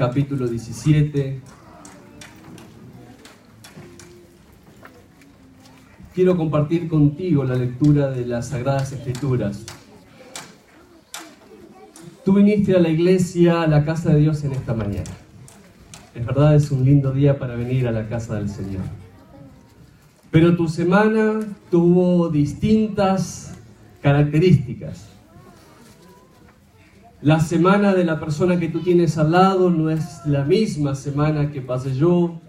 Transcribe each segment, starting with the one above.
capítulo 17. Quiero compartir contigo la lectura de las Sagradas Escrituras. Tú viniste a la iglesia, a la casa de Dios en esta mañana. En verdad es un lindo día para venir a la casa del Señor. Pero tu semana tuvo distintas características. La semana de la persona que tú tienes al lado no es la misma semana que pasé yo,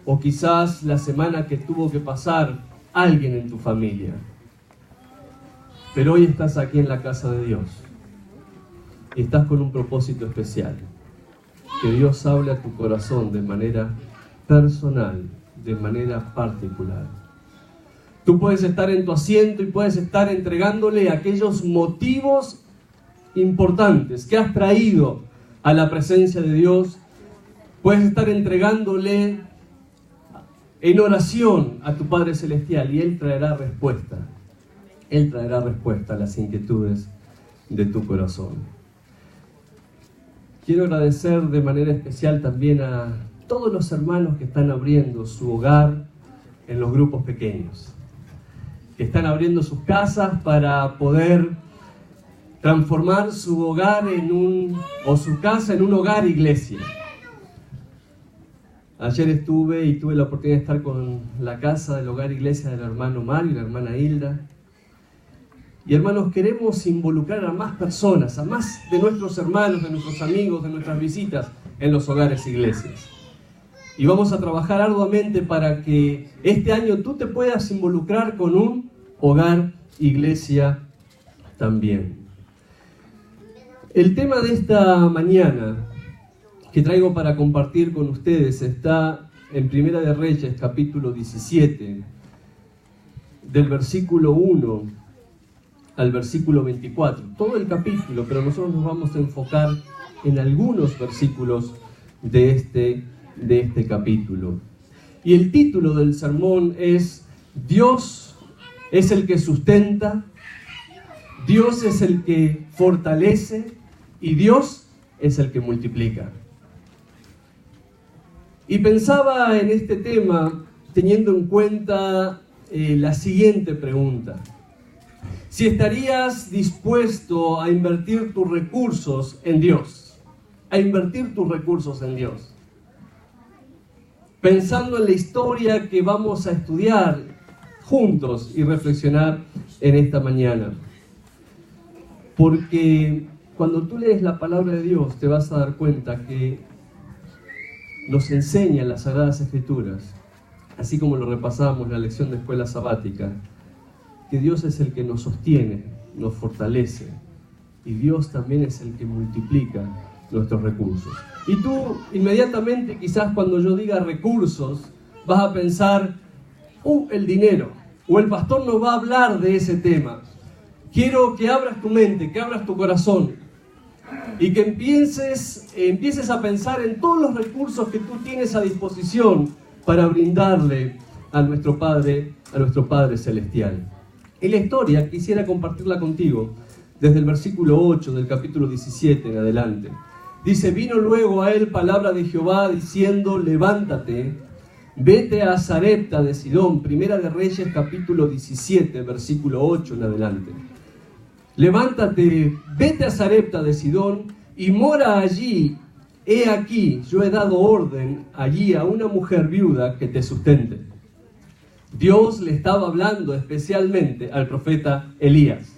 o quizás la semana que tuvo que pasar alguien en tu familia. Pero hoy estás aquí en la casa de Dios y estás con un propósito especial. Que Dios hable a tu corazón de manera personal, de manera particular. Tú puedes estar en tu asiento y puedes estar entregándole aquellos motivos importantes que has traído a la presencia de Dios. Puedes estar entregándole en oración a tu Padre Celestial y Él traerá respuesta. Él traerá respuesta a las inquietudes de tu corazón. Quiero agradecer de manera especial también a todos los hermanos que están abriendo su hogar en los grupos pequeños, que están abriendo sus casas para poder transformar su hogar su casa en un hogar iglesia. Ayer estuve y tuve la oportunidad de estar con la casa del hogar iglesia del hermano Mario y la hermana Hilda. Y hermanos, queremos involucrar a más personas, a más de nuestros hermanos, de nuestros amigos, de nuestras visitas en los hogares iglesias. Y vamos a trabajar arduamente para que este año tú te puedas involucrar con un hogar iglesia también. El tema de esta mañana que traigo para compartir con ustedes está en Primera de Reyes, capítulo 17, del versículo 1 al versículo 24. Todo el capítulo, pero nosotros nos vamos a enfocar en algunos versículos de este capítulo. Y el título del sermón es: Dios es el que sustenta, Dios es el que fortalece y Dios es el que multiplica. Y pensaba en este tema teniendo en cuenta la siguiente pregunta: si estarías dispuesto a invertir tus recursos en Dios, pensando en la historia que vamos a estudiar juntos y reflexionar en esta mañana. Porque cuando tú lees la palabra de Dios te vas a dar cuenta que nos enseña las Sagradas Escrituras, así como lo repasamos en la lección de escuela sabática, que Dios es el que nos sostiene, nos fortalece, y Dios también es el que multiplica nuestros recursos. Y tú inmediatamente, quizás cuando yo diga recursos, vas a pensar, el dinero, o el pastor nos va a hablar de ese tema. Quiero que abras tu mente, que abras tu corazón, y que empieces a pensar en todos los recursos que tú tienes a disposición para brindarle a nuestro Padre Celestial. Y la historia quisiera compartirla contigo desde el versículo 8 del capítulo 17 en adelante. Dice: vino luego a él palabra de Jehová diciendo: levántate, vete a Sarepta de Sidón. Primera de Reyes capítulo 17 versículo 8 en adelante. Levántate, vete a Sarepta de Sidón y mora allí. He aquí, yo he dado orden allí a una mujer viuda que te sustente. Dios le estaba hablando especialmente al profeta Elías.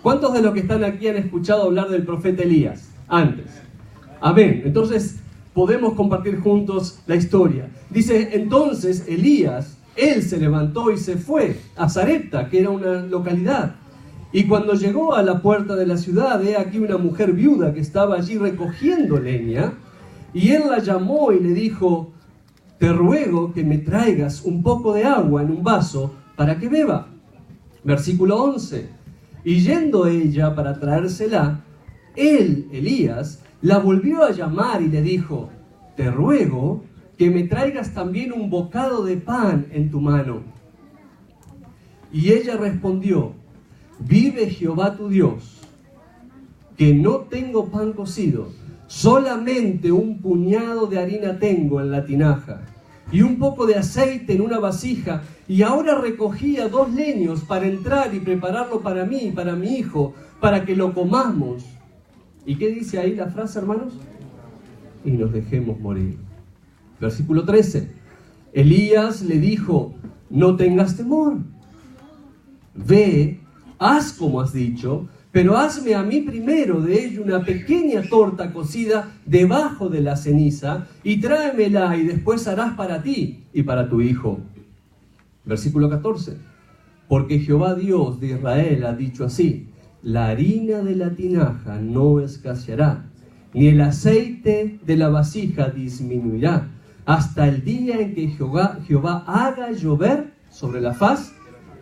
¿Cuántos de los que están aquí han escuchado hablar del profeta Elías antes? Amén. Entonces podemos compartir juntos la historia. Dice: entonces Elías, él se levantó y se fue a Sarepta, que era una localidad. Y cuando llegó a la puerta de la ciudad, he aquí una mujer viuda que estaba allí recogiendo leña, y él la llamó y le dijo: te ruego que me traigas un poco de agua en un vaso para que beba. Versículo 11. Y yendo ella para traérsela, él, Elías, la volvió a llamar y le dijo: te ruego que me traigas también un bocado de pan en tu mano. Y ella respondió: vive Jehová tu Dios, que no tengo pan cocido, solamente un puñado de harina tengo en la tinaja y un poco de aceite en una vasija, y ahora recogía 2 leños para entrar y prepararlo para mí y para mi hijo, para que lo comamos. ¿Y qué dice ahí la frase, hermanos? Y nos dejemos morir. Versículo 13. Elías le dijo: no tengas temor. Ve, haz como has dicho, pero hazme a mí primero de ello una pequeña torta cocida debajo de la ceniza y tráemela, y después harás para ti y para tu hijo. Versículo 14. Porque Jehová Dios de Israel ha dicho así: la harina de la tinaja no escaseará, ni el aceite de la vasija disminuirá, hasta el día en que Jehová haga llover sobre la faz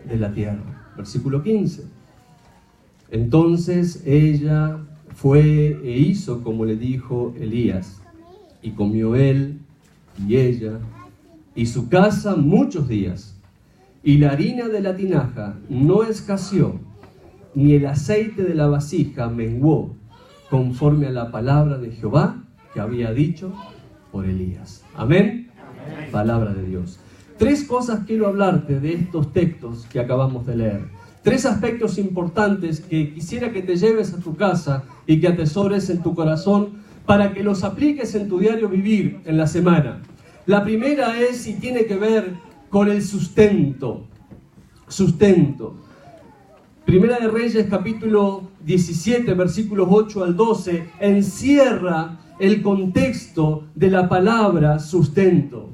de la tierra. Versículo 15. Entonces ella fue e hizo como le dijo Elías, y comió él y ella y su casa muchos días, y la harina de la tinaja no escaseó, ni el aceite de la vasija menguó, conforme a la palabra de Jehová que había dicho por Elías. Amén. Amén. Palabra de Dios. 3 cosas quiero hablarte de estos textos que acabamos de leer. 3 aspectos importantes que quisiera que te lleves a tu casa y que atesores en tu corazón para que los apliques en tu diario vivir en la semana. La primera es y tiene que ver con el sustento. Sustento. Primera de Reyes, capítulo 17, versículos 8 al 12, encierra el contexto de la palabra sustento.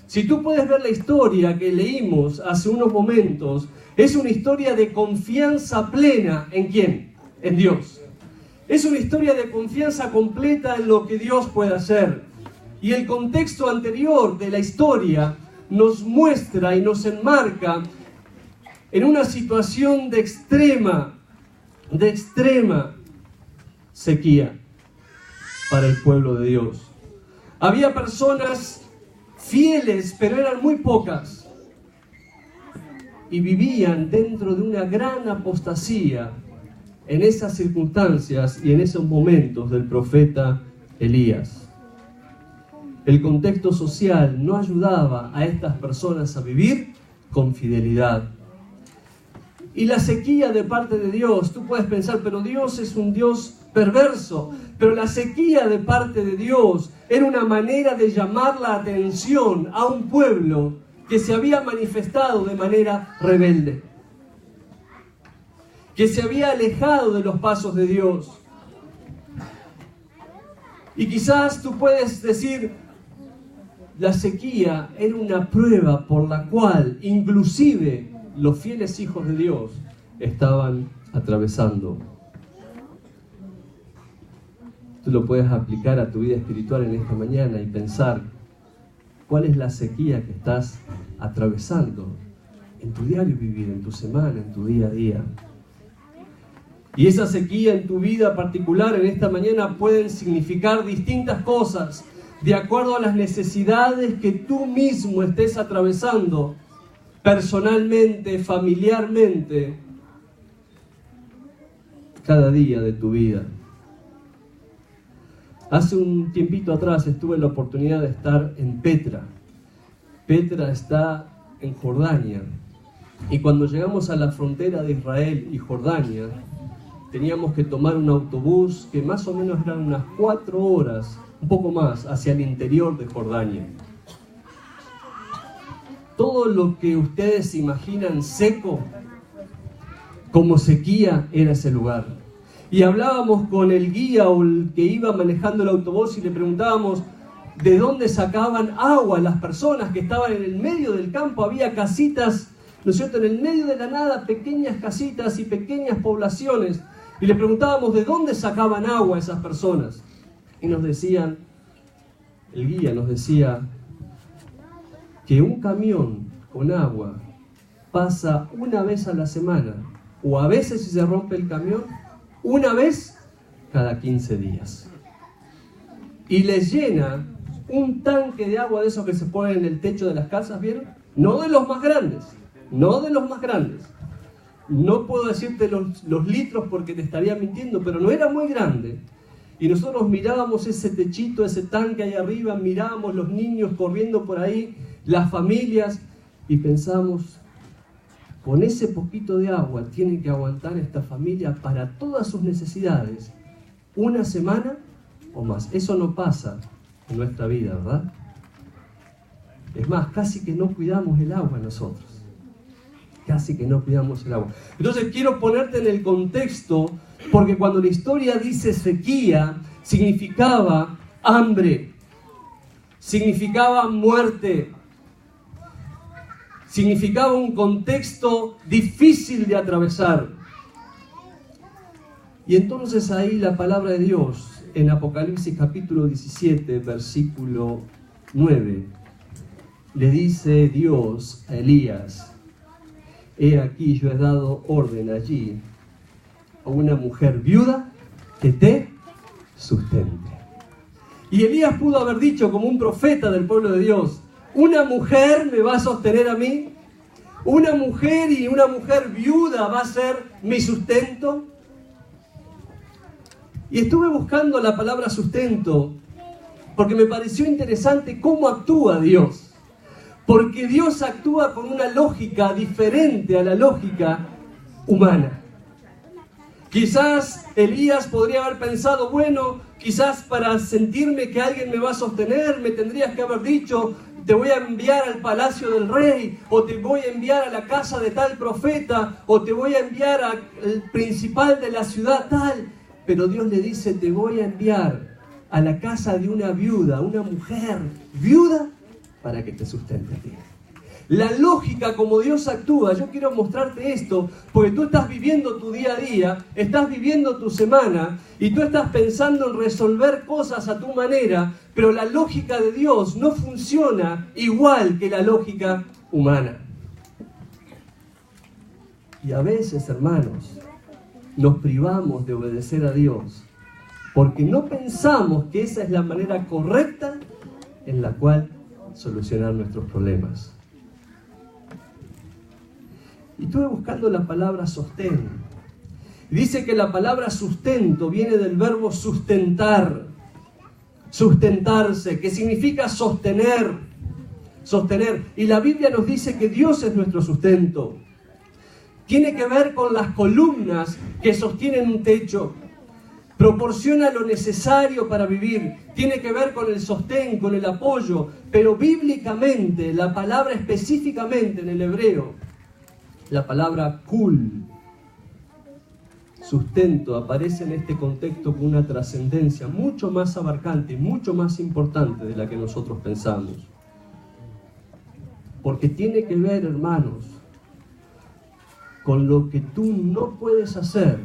Si tú puedes ver la historia que leímos hace unos momentos, es una historia de confianza plena. ¿En quién? En Dios. Es una historia de confianza completa en lo que Dios puede hacer. Y el contexto anterior de la historia nos muestra y nos enmarca en una situación de extrema sequía para el pueblo de Dios. Había personas fieles, pero eran muy pocas, y vivían dentro de una gran apostasía en esas circunstancias y en esos momentos del profeta Elías. El contexto social no ayudaba a estas personas a vivir con fidelidad. Y la sequía de parte de Dios, tú puedes pensar, pero Dios es un Dios perverso. Pero la sequía de parte de Dios era una manera de llamar la atención a un pueblo que se había manifestado de manera rebelde, que se había alejado de los pasos de Dios. Y quizás tú puedes decir, la sequía era una prueba por la cual inclusive los fieles hijos de Dios estaban atravesando. Tú lo puedes aplicar a tu vida espiritual en esta mañana y pensar, ¿cuál es la sequía que estás atravesando en tu diario vivir, en tu semana, en tu día a día? Y esa sequía en tu vida particular en esta mañana pueden significar distintas cosas de acuerdo a las necesidades que tú mismo estés atravesando personalmente, familiarmente, cada día de tu vida. Hace un tiempito atrás tuve la oportunidad de estar en Petra. Petra está en Jordania. Y cuando llegamos a la frontera de Israel y Jordania, teníamos que tomar un autobús que más o menos eran unas 4 horas, un poco más, hacia el interior de Jordania. Todo lo que ustedes imaginan seco, como sequía, era ese lugar. Y hablábamos con el guía o el que iba manejando el autobús y le preguntábamos de dónde sacaban agua las personas que estaban en el medio del campo. Había casitas, ¿no es cierto?, en el medio de la nada, pequeñas casitas y pequeñas poblaciones. Y le preguntábamos de dónde sacaban agua esas personas. Y nos decían, el guía nos decía que un camión con agua pasa una vez a la semana, o a veces, si se rompe el camión, una vez cada 15 días. Y les llena un tanque de agua de esos que se ponen en el techo de las casas, ¿vieron? No de los más grandes, no de los más grandes. No puedo decirte los litros porque te estaría mintiendo, pero no era muy grande. Y nosotros mirábamos ese techito, ese tanque ahí arriba, mirábamos los niños corriendo por ahí, las familias, y pensamos, con ese poquito de agua tiene que aguantar esta familia para todas sus necesidades, una semana o más. Eso no pasa en nuestra vida, ¿verdad? Es más, casi que no cuidamos el agua nosotros. Casi que no cuidamos el agua. Entonces quiero ponerte en el contexto, porque cuando la historia dice sequía, significaba hambre, significaba muerte, significaba un contexto difícil de atravesar. Y entonces ahí la palabra de Dios, en Apocalipsis capítulo 17, versículo 9, le dice Dios a Elías: he aquí yo he dado orden allí a una mujer viuda que te sustente. Y Elías pudo haber dicho, como un profeta del pueblo de Dios, una mujer me va a sostener a mí, una mujer y una mujer viuda va a ser mi sustento. Y estuve buscando la palabra sustento porque me pareció interesante cómo actúa Dios. Porque Dios actúa con una lógica diferente a la lógica humana. Quizás Elías podría haber pensado, bueno, quizás para sentirme que alguien me va a sostener, me tendrías que haber dicho, te voy a enviar al palacio del rey, o te voy a enviar a la casa de tal profeta, o te voy a enviar al principal de la ciudad tal. Pero Dios le dice, te voy a enviar a la casa de una viuda, una mujer viuda, para que te sustente a ti. La lógica como Dios actúa, yo quiero mostrarte esto, porque tú estás viviendo tu día a día, estás viviendo tu semana, y tú estás pensando en resolver cosas a tu manera, pero la lógica de Dios no funciona igual que la lógica humana. Y a veces, hermanos, nos privamos de obedecer a Dios, porque no pensamos que esa es la manera correcta en la cual solucionar nuestros problemas. Y estuve buscando la palabra sostén. Dice que la palabra sustento viene del verbo sustentar, sustentarse, que significa sostener, sostener. Y la Biblia nos dice que Dios es nuestro sustento. Tiene que ver con las columnas que sostienen un techo. Proporciona lo necesario para vivir. Tiene que ver con el sostén, con el apoyo. Pero bíblicamente, la palabra específicamente en el hebreo, la palabra kul, sustento, aparece en este contexto con una trascendencia mucho más abarcante y mucho más importante de la que nosotros pensamos. Porque tiene que ver, hermanos, con lo que tú no puedes hacer,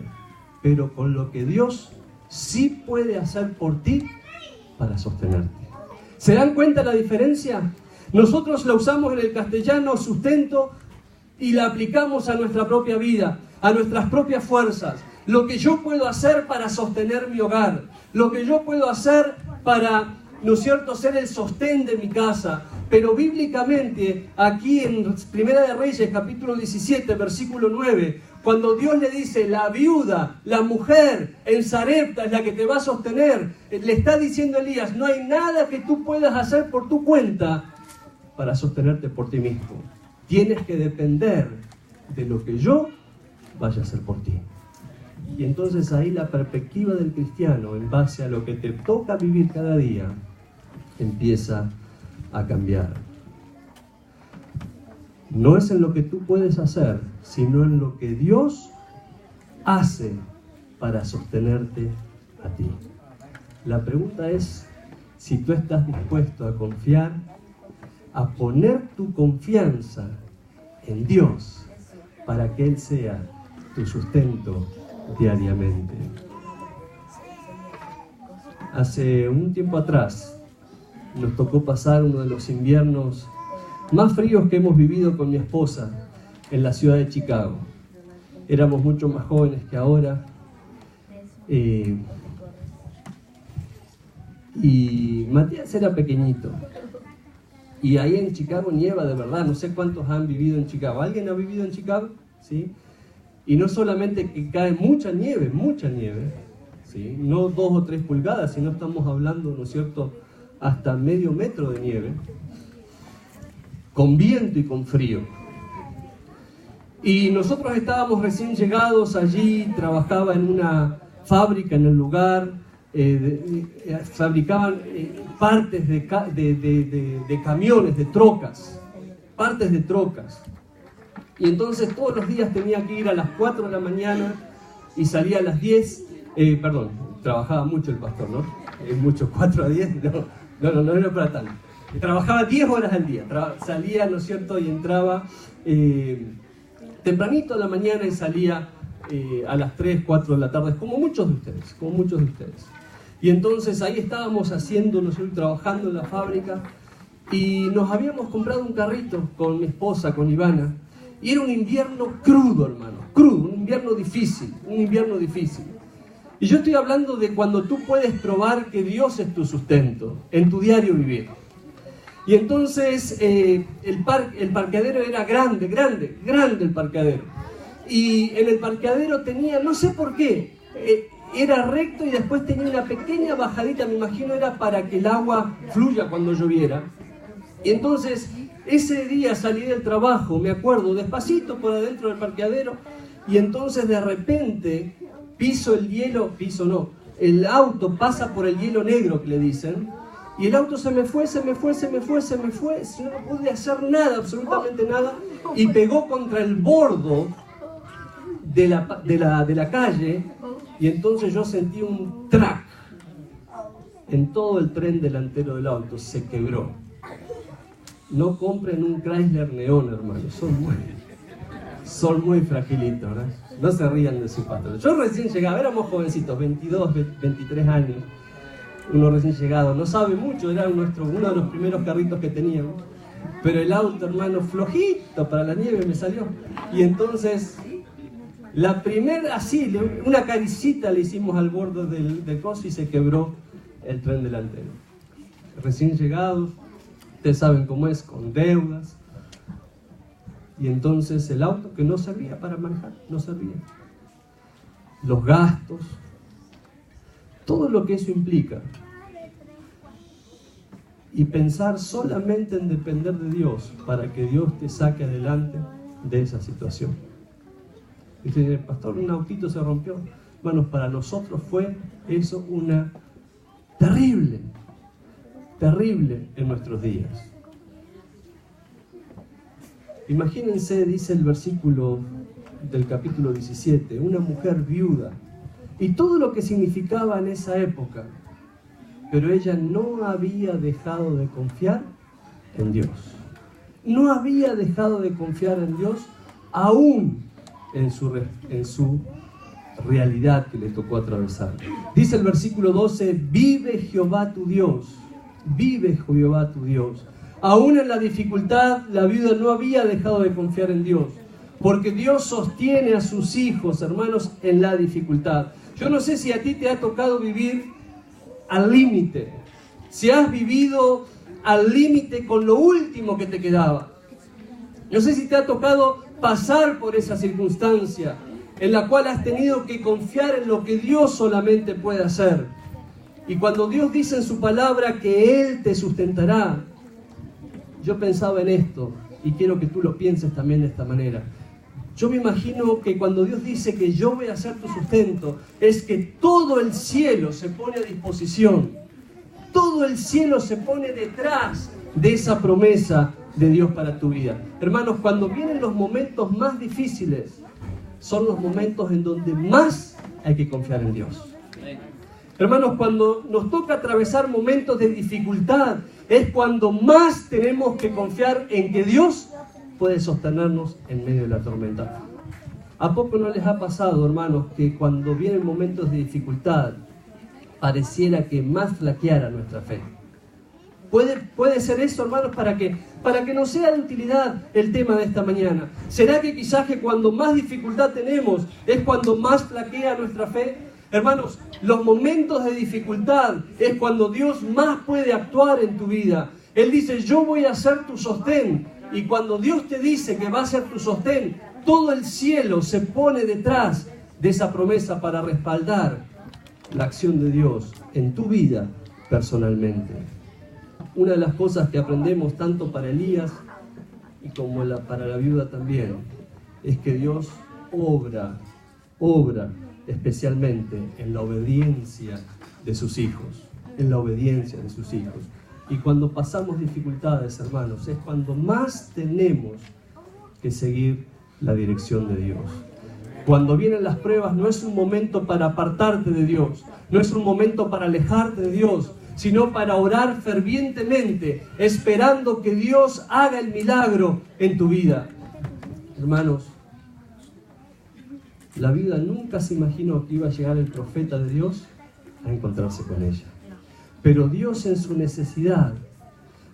pero con lo que Dios sí puede hacer por ti para sostenerte. ¿Se dan cuenta la diferencia? Nosotros la usamos en el castellano, sustento, y la aplicamos a nuestra propia vida, a nuestras propias fuerzas. Lo que yo puedo hacer para sostener mi hogar, lo que yo puedo hacer para, ¿no es cierto?, ser el sostén de mi casa. Pero bíblicamente, aquí en Primera de Reyes, capítulo 17, versículo 9, cuando Dios le dice, la viuda, la mujer en Sarepta es la que te va a sostener, le está diciendo a Elías, no hay nada que tú puedas hacer por tu cuenta para sostenerte por ti mismo. Tienes que depender de lo que yo vaya a hacer por ti. Y entonces ahí la perspectiva del cristiano, en base a lo que te toca vivir cada día, empieza a cambiar. No es en lo que tú puedes hacer, sino en lo que Dios hace para sostenerte a ti. La pregunta es si tú estás dispuesto a confiar, a poner tu confianza en Dios para que Él sea tu sustento diariamente. Hace un tiempo atrás nos tocó pasar uno de los inviernos más fríos que hemos vivido con mi esposa en la ciudad de Chicago. Éramos mucho más jóvenes que ahora. Y Matías era pequeñito. Y ahí en Chicago nieva de verdad. No sé cuántos han vivido en Chicago. ¿Alguien ha vivido en Chicago? ¿Sí? Y no solamente que cae mucha nieve, ¿sí? No 2 o 3 pulgadas, sino estamos hablando, ¿no es cierto?, hasta medio metro de nieve, con viento y con frío. Y nosotros estábamos recién llegados allí, trabajaba en una fábrica en el lugar, fabricaban partes de camiones, de trocas, partes de trocas. Y entonces todos los días tenía que ir a las 4 de la mañana y salía a las 10, trabajaba mucho el pastor, ¿no? Mucho, 4 a 10, no era para tanto. Trabajaba 10 horas al día, salía, ¿no es cierto?, y entraba tempranito a la mañana y salía a las 3, 4 de la tarde, como muchos de ustedes. Y entonces ahí estábamos haciendo, nosotros trabajando en la fábrica, y nos habíamos comprado un carrito con mi esposa, con Ivana, y era un invierno crudo, hermano, un invierno difícil. Y yo estoy hablando de cuando tú puedes probar que Dios es tu sustento en tu diario vivir. Y entonces el parqueadero era grande el parqueadero. Y en el parqueadero tenía, no sé por qué, era recto y después tenía una pequeña bajadita, me imagino era para que el agua fluya cuando lloviera. Y entonces ese día salí del trabajo, me acuerdo, despacito por adentro del parqueadero, y entonces de repente piso el hielo, el auto pasa por el hielo negro que le dicen, y el auto se me fue, no pude hacer nada, absolutamente nada, y pegó contra el bordo de la calle, y entonces yo sentí un track en todo el tren delantero del auto, se quebró. No compren un Chrysler Neon, hermano, son muy fragilitos, ¿verdad? No se rían de su patrón. Yo recién llegaba, éramos jovencitos, 22, 23 años, uno recién llegado, no sabe mucho, era uno de los primeros carritos que teníamos, pero el auto, hermano, flojito para la nieve me salió. Y entonces, la primera, así, una caricita le hicimos al borde del coso y se quebró el tren delantero. Recién llegados, ustedes saben cómo es, con deudas. Y entonces el auto que no servía para manejar, no servía. Los gastos, todo lo que eso implica. Y pensar solamente en depender de Dios para que Dios te saque adelante de esa situación. Dice, pastor, un autito se rompió. Bueno, para nosotros fue eso una terrible en nuestros días. Imagínense, dice el versículo del capítulo 17, una mujer viuda, y todo lo que significaba en esa época, pero ella no había dejado de confiar en Dios. No había dejado de confiar en Dios, aún en su realidad que le tocó atravesar. Dice el versículo 12, vive Jehová tu Dios, Aún en la dificultad, la viuda no había dejado de confiar en Dios, porque Dios sostiene a sus hijos, hermanos, en la dificultad. Yo no sé si a ti te ha tocado vivir al límite, si has vivido al límite con lo último que te quedaba. No sé si te ha tocado pasar por esa circunstancia en la cual has tenido que confiar en lo que Dios solamente puede hacer. Y cuando Dios dice en su palabra que Él te sustentará, yo pensaba en esto, y quiero que tú lo pienses también de esta manera. Yo me imagino que cuando Dios dice que yo voy a ser tu sustento, es que todo el cielo se pone a disposición. Todo el cielo se pone detrás de esa promesa de Dios para tu vida. Hermanos, cuando vienen los momentos más difíciles, son los momentos en donde más hay que confiar en Dios. Hermanos, cuando nos toca atravesar momentos de dificultad, es cuando más tenemos que confiar en que Dios puede sostenernos en medio de la tormenta. ¿A poco no les ha pasado, hermanos, que cuando vienen momentos de dificultad, pareciera que más flaqueara nuestra fe? ¿Puede ser eso, hermanos, para que nos sea de utilidad el tema de esta mañana? ¿Será que quizás que cuando más dificultad tenemos es cuando más flaquea nuestra fe? Hermanos, los momentos de dificultad es cuando Dios más puede actuar en tu vida. Él dice, yo voy a ser tu sostén. Y cuando Dios te dice que va a ser tu sostén, todo el cielo se pone detrás de esa promesa para respaldar la acción de Dios en tu vida personalmente. Una de las cosas que aprendemos tanto para Elías y como para la viuda también, es que Dios obra especialmente en la obediencia de sus hijos, Y cuando pasamos dificultades, hermanos, es cuando más tenemos que seguir la dirección de Dios. Cuando vienen las pruebas, no es un momento para apartarte de Dios, no es un momento para alejarte de Dios, sino para orar fervientemente, esperando que Dios haga el milagro en tu vida. Hermanos, la vida nunca se imaginó que iba a llegar el profeta de Dios a encontrarse con ella. Pero Dios, en su necesidad,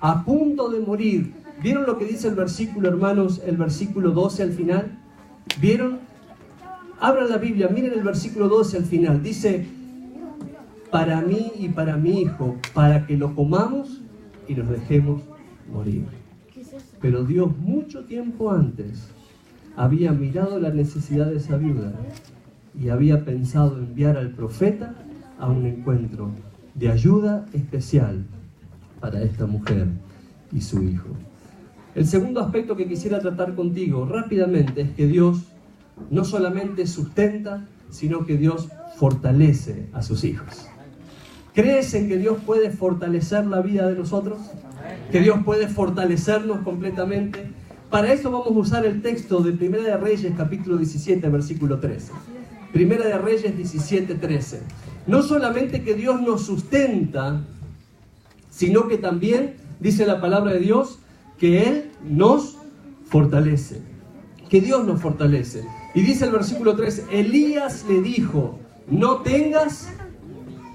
a punto de morir, ¿vieron lo que dice el versículo, hermanos? El versículo 12 al final. ¿Vieron? Abran la Biblia, miren el versículo 12 al final. Dice: para mí y para mi hijo, para que lo comamos y nos dejemos morir. Pero Dios, mucho tiempo antes, había mirado la necesidad de esa viuda y había pensado enviar al profeta a un encuentro de ayuda especial para esta mujer y su hijo. El segundo aspecto que quisiera tratar contigo rápidamente es que Dios no solamente sustenta, sino que Dios fortalece a sus hijos. ¿Crees en que Dios puede fortalecer la vida de nosotros? ¿Que Dios puede fortalecernos completamente? Para eso vamos a usar el texto de Primera de Reyes, capítulo 17, versículo 13. Primera de Reyes 17, 13. No solamente que Dios nos sustenta, sino que también, dice la palabra de Dios, que Él nos fortalece. Que Dios nos fortalece. Y dice el versículo 13, Elías le dijo: no tengas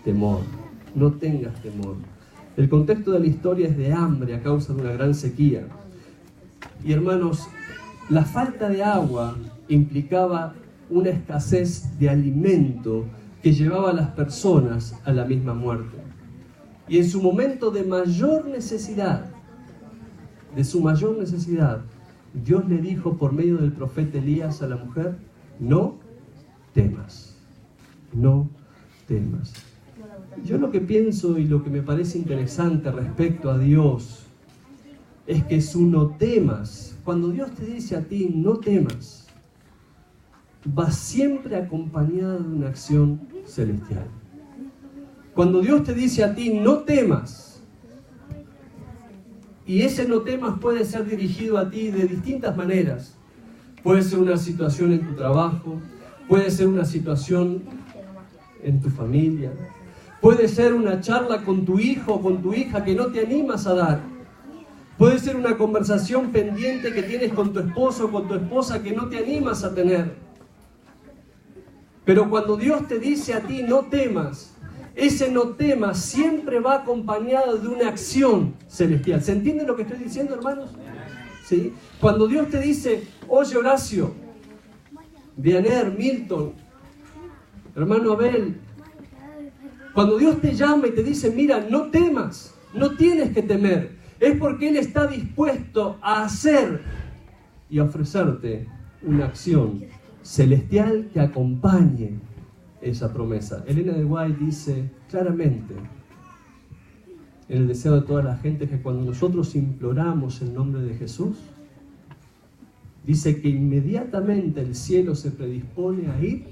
temor, no tengas temor. El contexto de la historia es de hambre a causa de una gran sequía. Y hermanos, la falta de agua implicaba una escasez de alimento que llevaba a las personas a la misma muerte. Y en su momento de mayor necesidad, Dios le dijo por medio del profeta Elías a la mujer: no temas, no temas. Yo lo que pienso y lo que me parece interesante respecto a Dios es que su no temas, cuando Dios te dice a ti no temas, va siempre acompañada de una acción celestial. Cuando Dios te dice a ti no temas, y ese no temas puede ser dirigido a ti de distintas maneras. Puede ser una situación en tu trabajo, puede ser una situación en tu familia, puede ser una charla con tu hijo o con tu hija que no te animas a dar, puede ser una conversación pendiente que tienes con tu esposo o con tu esposa que no te animas a tener. Pero cuando Dios te dice a ti no temas, ese no temas siempre va acompañado de una acción celestial. ¿Se entiende lo que estoy diciendo, hermanos? ¿Sí? Cuando Dios te dice: oye, Horacio, Vianer, Milton, hermano Abel, cuando Dios te llama y te dice: mira, no temas, no tienes que temer, es porque Él está dispuesto a hacer y a ofrecerte una acción celestial que acompañe esa promesa. Elena de White dice claramente en El deseo de toda la gente que cuando nosotros imploramos el nombre de Jesús, dice que inmediatamente el cielo se predispone a ir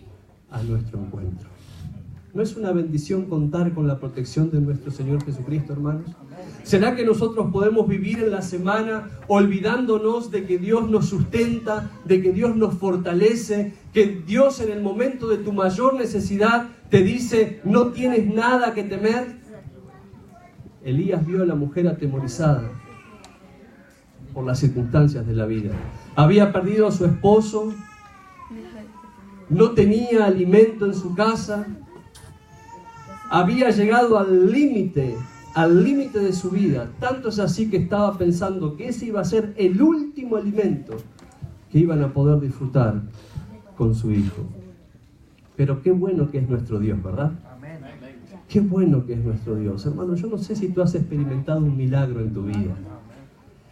a nuestro encuentro. ¿No es una bendición contar con la protección de nuestro Señor Jesucristo, hermanos? ¿Será que nosotros podemos vivir en la semana olvidándonos de que Dios nos sustenta, de que Dios nos fortalece, que Dios en el momento de tu mayor necesidad te dice: no tienes nada que temer? Elías vio a la mujer atemorizada por las circunstancias de la vida. Había perdido a su esposo, no tenía alimento en su casa, había llegado al límite de su vida. Tanto es así que estaba pensando que ese iba a ser el último alimento que iban a poder disfrutar con su hijo. Pero qué bueno que es nuestro Dios, ¿verdad? Qué bueno que es nuestro Dios. Hermano, yo no sé si tú has experimentado un milagro en tu vida,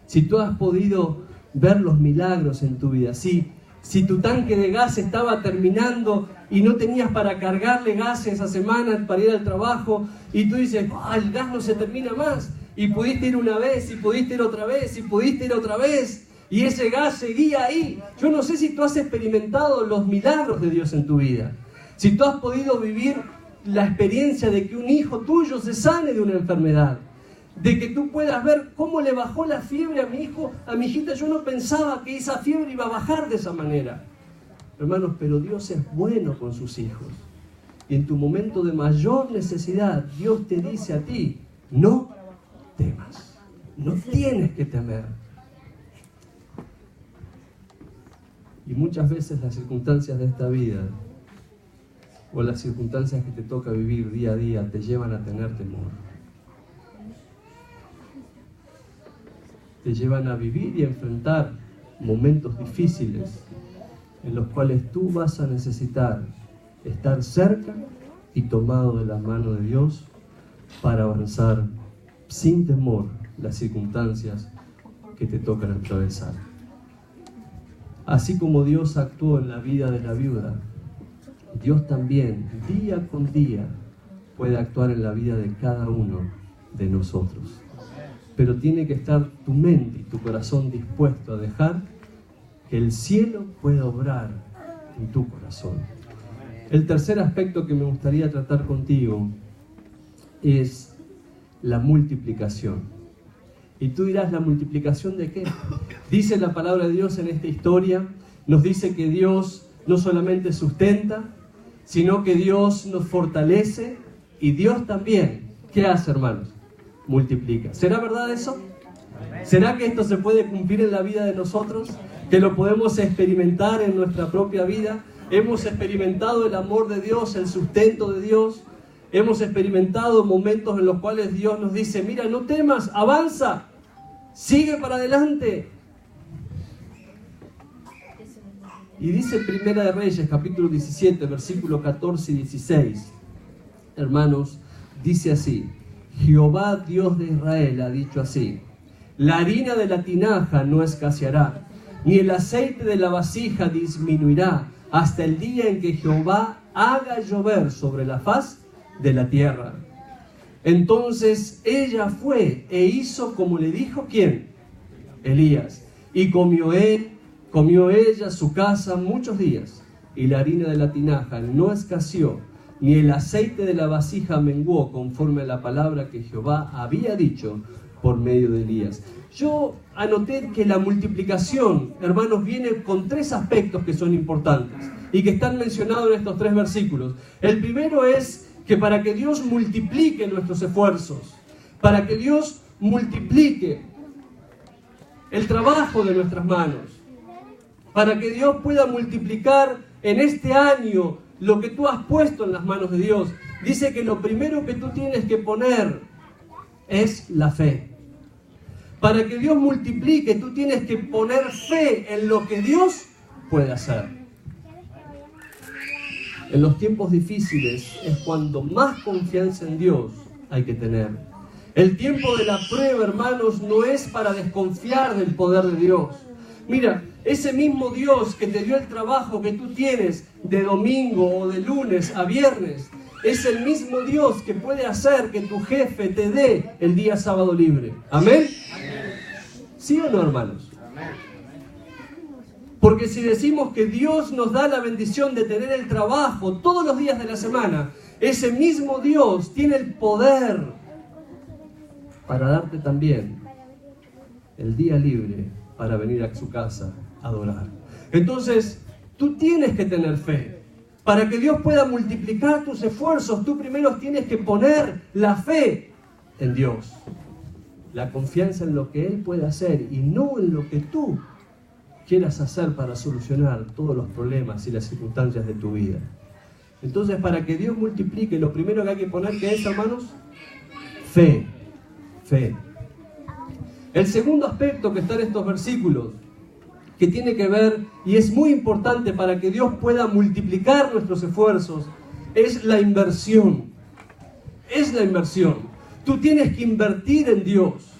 si tú has podido ver los milagros en tu vida, si si tu tanque de gas estaba terminando y no tenías para cargarle gas esa semana para ir al trabajo, y tú dices, el gas no se termina más, y pudiste ir una vez, y pudiste ir otra vez, y pudiste ir otra vez, y ese gas seguía ahí. Yo no sé si tú has experimentado los milagros de Dios en tu vida, si tú has podido vivir la experiencia de que un hijo tuyo se sane de una enfermedad, de que tú puedas ver cómo le bajó la fiebre a mi hijo, a mi hijita. Yo no pensaba que esa fiebre iba a bajar de esa manera. Hermanos, pero Dios es bueno con sus hijos. Y en tu momento de mayor necesidad, Dios te dice a ti, no temas, no tienes que temer. Y muchas veces las circunstancias de esta vida, o las circunstancias que te toca vivir día a día, te llevan a tener temor. Te llevan a vivir y a enfrentar momentos difíciles en los cuales tú vas a necesitar estar cerca y tomado de la mano de Dios para avanzar sin temor las circunstancias que te tocan atravesar. Así como Dios actuó en la vida de la viuda, Dios también, día con día, puede actuar en la vida de cada uno de nosotros. Pero tiene que estar tu mente y tu corazón dispuesto a dejar que el cielo pueda obrar en tu corazón. El tercer aspecto que me gustaría tratar contigo es la multiplicación. Y tú dirás, ¿la multiplicación de qué? Dice la palabra de Dios en esta historia, nos dice que Dios no solamente sustenta, sino que Dios nos fortalece, y Dios también, ¿qué hace, hermanos? Multiplica. ¿Será verdad eso? ¿Será que esto se puede cumplir en la vida de nosotros? ¿Que lo podemos experimentar en nuestra propia vida? Hemos experimentado el amor de Dios, el sustento de Dios. Hemos experimentado momentos en los cuales Dios nos dice, mira, no temas, avanza, sigue para adelante. Y dice Primera de Reyes, capítulo 17, versículos 14 y 16. Hermanos, dice así, Jehová Dios de Israel ha dicho así, la harina de la tinaja no escaseará, ni el aceite de la vasija disminuirá, hasta el día en que Jehová haga llover sobre la faz de la tierra. Entonces ella fue e hizo como le dijo, ¿quién? Elías. Y comió ella, su casa, muchos días, y la harina de la tinaja no escaseó, ni el aceite de la vasija menguó, conforme a la palabra que Jehová había dicho por medio de Elías. Yo anoté que la multiplicación, hermanos, viene con tres aspectos que son importantes y que están mencionados en estos tres versículos. El primero es que para que Dios multiplique nuestros esfuerzos, para que Dios multiplique el trabajo de nuestras manos, para que Dios pueda multiplicar en este año lo que tú has puesto en las manos de Dios, dice que lo primero que tú tienes que poner es la fe. Para que Dios multiplique, tú tienes que poner fe en lo que Dios puede hacer. En los tiempos difíciles es cuando más confianza en Dios hay que tener. El tiempo de la prueba, hermanos, no es para desconfiar del poder de Dios. Mira, ese mismo Dios que te dio el trabajo que tú tienes de domingo o de lunes a viernes, es el mismo Dios que puede hacer que tu jefe te dé el día sábado libre. ¿Amén? ¿Sí o no, hermanos? Porque si decimos que Dios nos da la bendición de tener el trabajo todos los días de la semana, ese mismo Dios tiene el poder para darte también el día libre para venir a su casa a adorar. Entonces, tú tienes que tener fe. Para que Dios pueda multiplicar tus esfuerzos, tú primero tienes que poner la fe en Dios. La confianza en lo que Él puede hacer y no en lo que tú quieras hacer para solucionar todos los problemas y las circunstancias de tu vida. Entonces, para que Dios multiplique, lo primero que hay que poner, ¿qué es, hermanos? Fe. Fe. El segundo aspecto que está en estos versículos, que tiene que ver, y es muy importante para que Dios pueda multiplicar nuestros esfuerzos, es la inversión. Es la inversión. Tú tienes que invertir en Dios.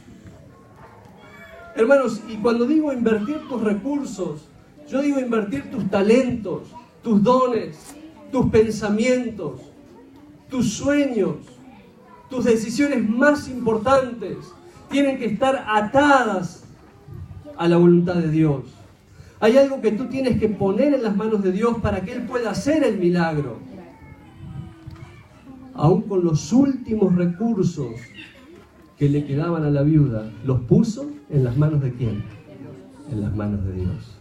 Hermanos, y cuando digo invertir tus recursos, Yo digo invertir tus talentos, tus dones, tus pensamientos, tus sueños, tus decisiones más importantes tienen que estar atadas a la voluntad de Dios. Hay algo que tú tienes que poner en las manos de Dios para que Él pueda hacer el milagro. Aún con los últimos recursos que le quedaban a la viuda, los puso en las manos de ¿quién? En las manos de Dios.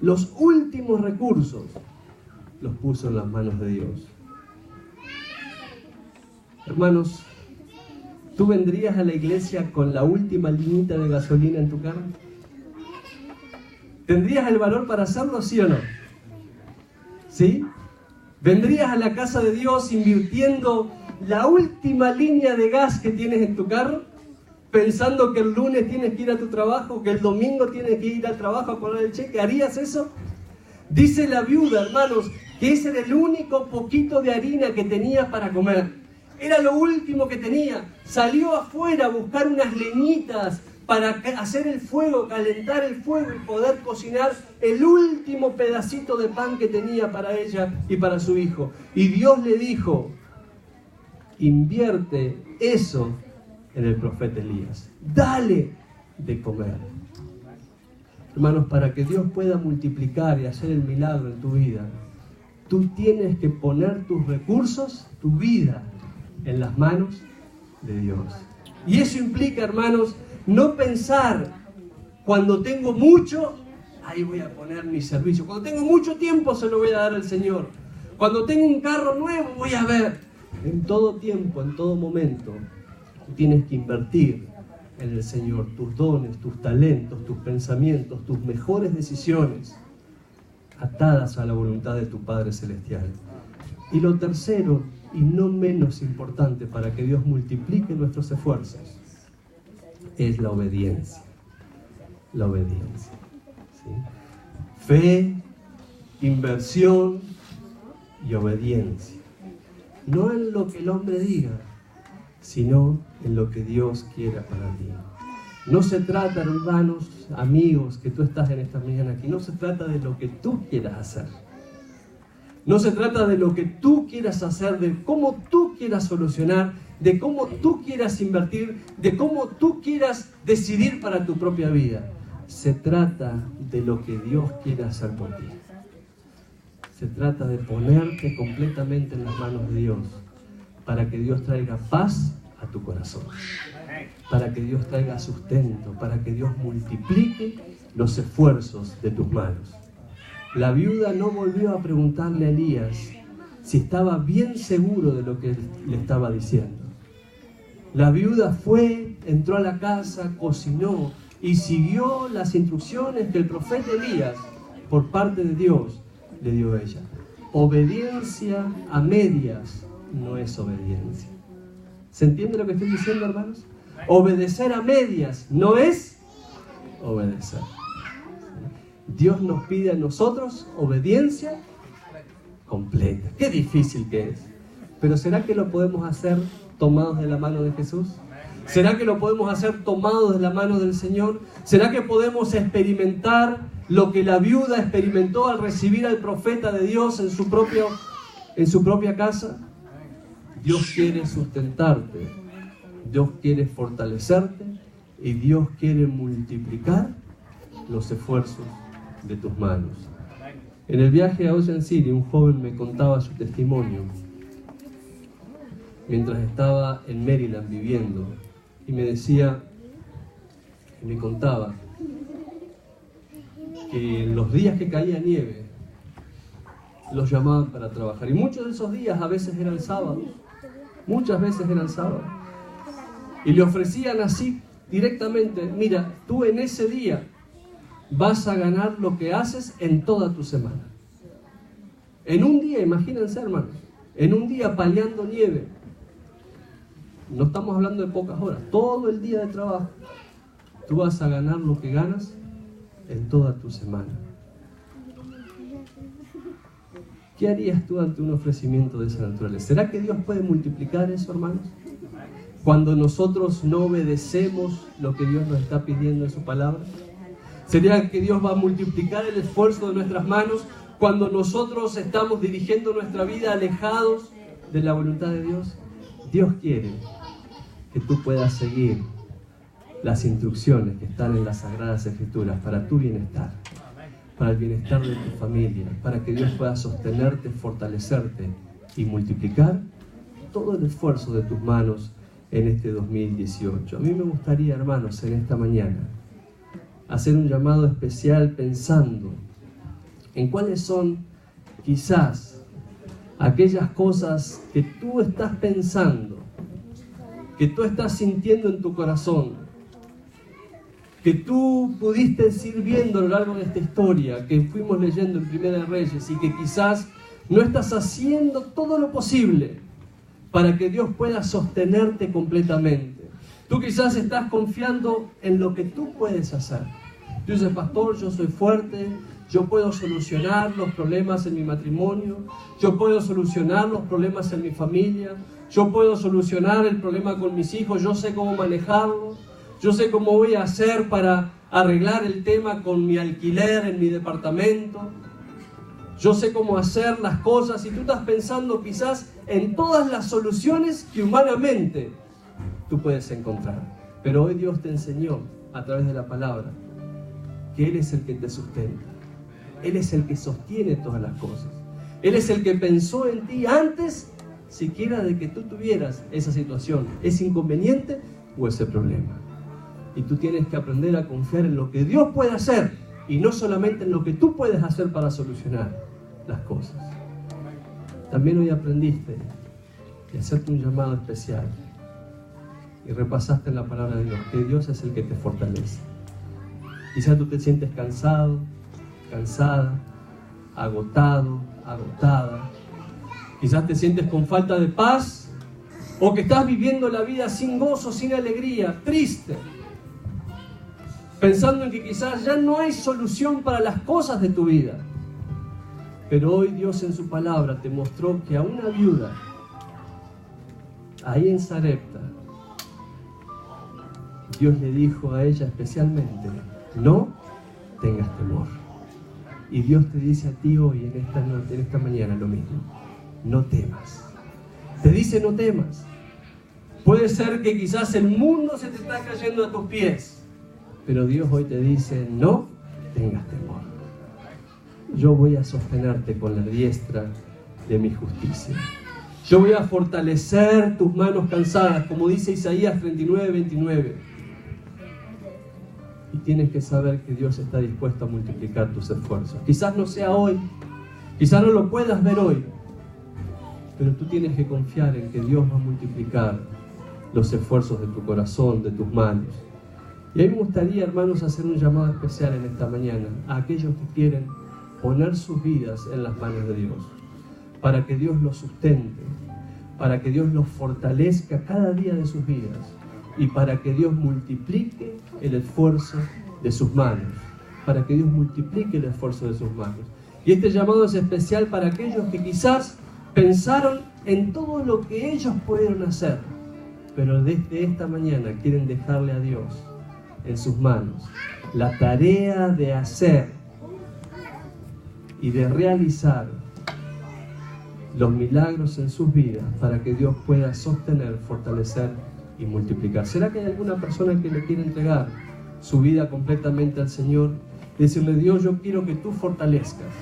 Los últimos recursos los puso en las manos de Dios. Hermanos, ¿tú vendrías a la iglesia con la última liñita de gasolina en tu carro? ¿Tendrías el valor para hacerlo, sí o no? ¿Sí? ¿Vendrías a la casa de Dios invirtiendo la última línea de gas que tienes en tu carro? Pensando que el lunes tienes que ir a tu trabajo, que el domingo tienes que ir al trabajo a poner el cheque. ¿Harías eso? Dice la viuda, hermanos, que ese era el único poquito de harina que tenía para comer. Era lo último que tenía. Salió afuera a buscar unas leñitas para hacer el fuego, calentar el fuego y poder cocinar el último pedacito de pan que tenía para ella y para su hijo. Y Dios le dijo, invierte eso en el profeta Elías. Dale de comer. Hermanos, para que Dios pueda multiplicar y hacer el milagro en tu vida, tú tienes que poner tus recursos, tu vida, en las manos de Dios. Y eso implica, hermanos, no pensar, cuando tengo mucho, ahí voy a poner mi servicio. Cuando tengo mucho tiempo, se lo voy a dar al Señor. Cuando tengo un carro nuevo, voy a ver. En todo tiempo, en todo momento, tú tienes que invertir en el Señor tus dones, tus talentos, tus pensamientos, tus mejores decisiones, atadas a la voluntad de tu Padre Celestial. Y lo tercero, y no menos importante para que Dios multiplique nuestros esfuerzos, es la obediencia. La obediencia. ¿Sí? Fe, inversión y obediencia. No en lo que el hombre diga, sino en lo que Dios quiera para ti. No se trata, hermanos, amigos, que tú estás en esta mañana aquí, no se trata de lo que tú quieras hacer. No se trata de lo que tú quieras hacer, de cómo tú quieras solucionar, de cómo tú quieras invertir, de cómo tú quieras decidir para tu propia vida. Se trata de lo que Dios quiere hacer por ti. Se trata de ponerte completamente en las manos de Dios, para que Dios traiga paz a tu corazón, para que Dios traiga sustento, para que Dios multiplique los esfuerzos de tus manos. La viuda no volvió a preguntarle a Elías si estaba bien seguro de lo que le estaba diciendo. La viuda fue, entró a la casa, cocinó y siguió las instrucciones que el profeta Elías, por parte de Dios, le dio a ella. Obediencia a medias no es obediencia. ¿Se entiende lo que estoy diciendo, hermanos? Obedecer a medias no es obedecer. Dios nos pide a nosotros obediencia completa. Qué difícil que es. Pero ¿será que lo podemos hacer tomados de la mano de Jesús? ¿Será que lo podemos hacer tomados de la mano del Señor? ¿Será que podemos experimentar lo que la viuda experimentó al recibir al profeta de Dios en su propia casa? Dios quiere sustentarte, Dios quiere fortalecerte y Dios quiere multiplicar los esfuerzos de tus manos. En el viaje a Ocean City, un joven me contaba su testimonio mientras estaba en Maryland viviendo, y me decía, me contaba que en los días que caía nieve los llamaban para trabajar, y muchos de esos días a veces eran sábados, muchas veces eran sábados, y le ofrecían así directamente: mira, tú en ese día vas a ganar lo que haces en toda tu semana. En un día, imagínense, hermanos, en un día paliando nieve, no estamos hablando de pocas horas, todo el día de trabajo, tú vas a ganar lo que ganas en toda tu semana. ¿Qué harías tú ante un ofrecimiento de esa naturaleza? ¿Será que Dios puede multiplicar eso, hermanos? Cuando nosotros no obedecemos lo que Dios nos está pidiendo en su palabra. ¿Sería que Dios va a multiplicar el esfuerzo de nuestras manos cuando nosotros estamos dirigiendo nuestra vida alejados de la voluntad de Dios? Dios quiere que tú puedas seguir las instrucciones que están en las Sagradas Escrituras para tu bienestar, para el bienestar de tu familia, para que Dios pueda sostenerte, fortalecerte y multiplicar todo el esfuerzo de tus manos en este 2018. A mí me gustaría, hermanos, en esta mañana hacer un llamado especial pensando en cuáles son quizás aquellas cosas que tú estás pensando, que tú estás sintiendo en tu corazón, que tú pudiste ir viendo a lo largo de esta historia que fuimos leyendo en Primera de Reyes, y que quizás no estás haciendo todo lo posible para que Dios pueda sostenerte completamente. Tú quizás estás confiando en lo que tú puedes hacer. Tú dices: pastor, yo soy fuerte, yo puedo solucionar los problemas en mi matrimonio, yo puedo solucionar los problemas en mi familia, yo puedo solucionar el problema con mis hijos, yo sé cómo manejarlo, yo sé cómo voy a hacer para arreglar el tema con mi alquiler en mi departamento, yo sé cómo hacer las cosas. Y tú estás pensando quizás en todas las soluciones que humanamente tú puedes encontrar. Pero hoy Dios te enseñó a través de la palabra que Él es el que te sustenta. Él es el que sostiene todas las cosas. Él es el que pensó en ti antes siquiera de que tú tuvieras esa situación, ese inconveniente o ese problema. Y tú tienes que aprender a confiar en lo que Dios puede hacer y no solamente en lo que tú puedes hacer para solucionar las cosas. También hoy aprendiste y hacerte un llamado especial y repasaste en la palabra de Dios que Dios es el que te fortalece. Quizás tú te sientes cansado, cansada, agotado, agotada. Quizás te sientes con falta de paz, o que estás viviendo la vida sin gozo, sin alegría, triste, pensando en que quizás ya no hay solución para las cosas de tu vida. Pero hoy Dios en su palabra te mostró que a una viuda ahí en Sarepta, Dios le dijo a ella especialmente: no tengas temor. Y Dios te dice a ti hoy, en esta mañana, lo mismo: no temas. Te dice: no temas. Puede ser que quizás el mundo se te está cayendo a tus pies, pero Dios hoy te dice: no tengas temor. Yo voy a sostenerte con la diestra de mi justicia. Yo voy a fortalecer tus manos cansadas, como dice Isaías 39:29. Y tienes que saber que Dios está dispuesto a multiplicar tus esfuerzos. Quizás no sea hoy, quizás no lo puedas ver hoy, pero tú tienes que confiar en que Dios va a multiplicar los esfuerzos de tu corazón, de tus manos. Y a mí me gustaría, hermanos, hacer un llamado especial en esta mañana a aquellos que quieren poner sus vidas en las manos de Dios, para que Dios los sustente, para que Dios los fortalezca cada día de sus vidas y para que Dios multiplique el esfuerzo de sus manos, para que Dios multiplique el esfuerzo de sus manos. Y este llamado es especial para aquellos que quizás pensaron en todo lo que ellos pudieron hacer, pero desde esta mañana quieren dejarle a Dios en sus manos la tarea de hacer y de realizar los milagros en sus vidas para que Dios pueda sostener, fortalecer y multiplicar. ¿Será que hay alguna persona que le quiere entregar su vida completamente al Señor? Decirle: Dios, yo quiero que tú fortalezcas,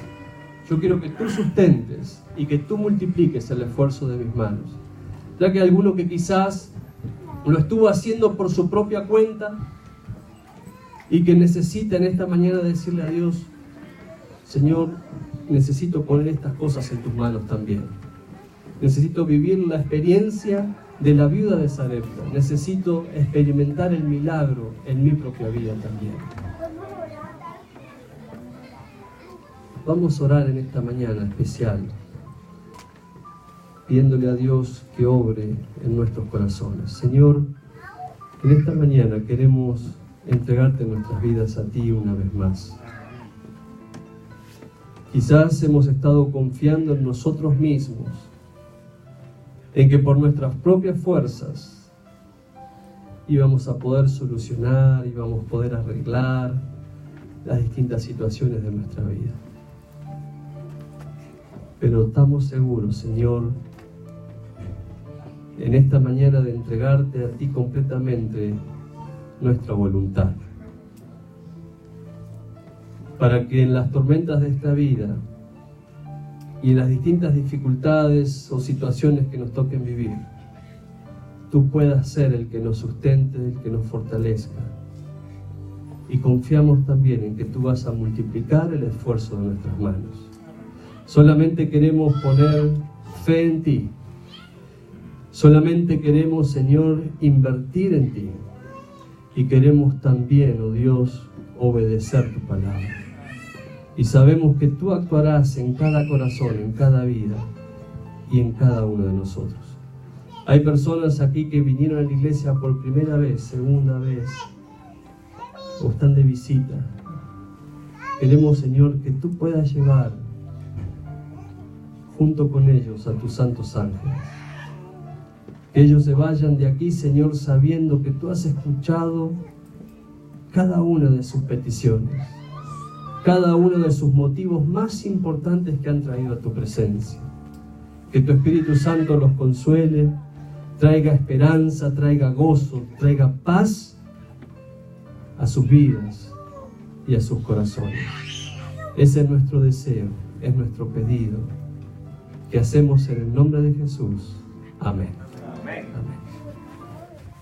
yo quiero que tú sustentes y que tú multipliques el esfuerzo de mis manos. ¿Será que hay alguno que quizás lo estuvo haciendo por su propia cuenta y que necesita en esta mañana decirle a Dios: Señor, necesito poner estas cosas en tus manos también. Necesito vivir la experiencia de la viuda de Sarepta. Necesito experimentar el milagro en mi propia vida también. Vamos a orar en esta mañana especial, pidiéndole a Dios que obre en nuestros corazones. Señor, en esta mañana queremos entregarte nuestras vidas a ti una vez más. Quizás hemos estado confiando en nosotros mismos, en que por nuestras propias fuerzas íbamos a poder solucionar, íbamos a poder arreglar, las distintas situaciones de nuestra vida. Pero estamos seguros, Señor, en esta mañana de entregarte a ti completamente nuestra voluntad, para que en las tormentas de esta vida y en las distintas dificultades o situaciones que nos toquen vivir, tú puedas ser el que nos sustente, el que nos fortalezca. Y confiamos también en que tú vas a multiplicar el esfuerzo de nuestras manos. Solamente queremos poner fe en ti. Solamente queremos, Señor, invertir en ti. Y queremos también, oh Dios, obedecer tu palabra. Y sabemos que tú actuarás en cada corazón, en cada vida y en cada uno de nosotros. Hay personas aquí que vinieron a la iglesia por primera vez, segunda vez, o están de visita. Queremos, Señor, que tú puedas llevar junto con ellos a tus santos ángeles. Que ellos se vayan de aquí, Señor, sabiendo que tú has escuchado cada una de sus peticiones, cada uno de sus motivos más importantes que han traído a tu presencia. Que tu Espíritu Santo los consuele, traiga esperanza, traiga gozo, traiga paz a sus vidas y a sus corazones. Ese es nuestro deseo, es nuestro pedido, que hacemos en el nombre de Jesús. Amén.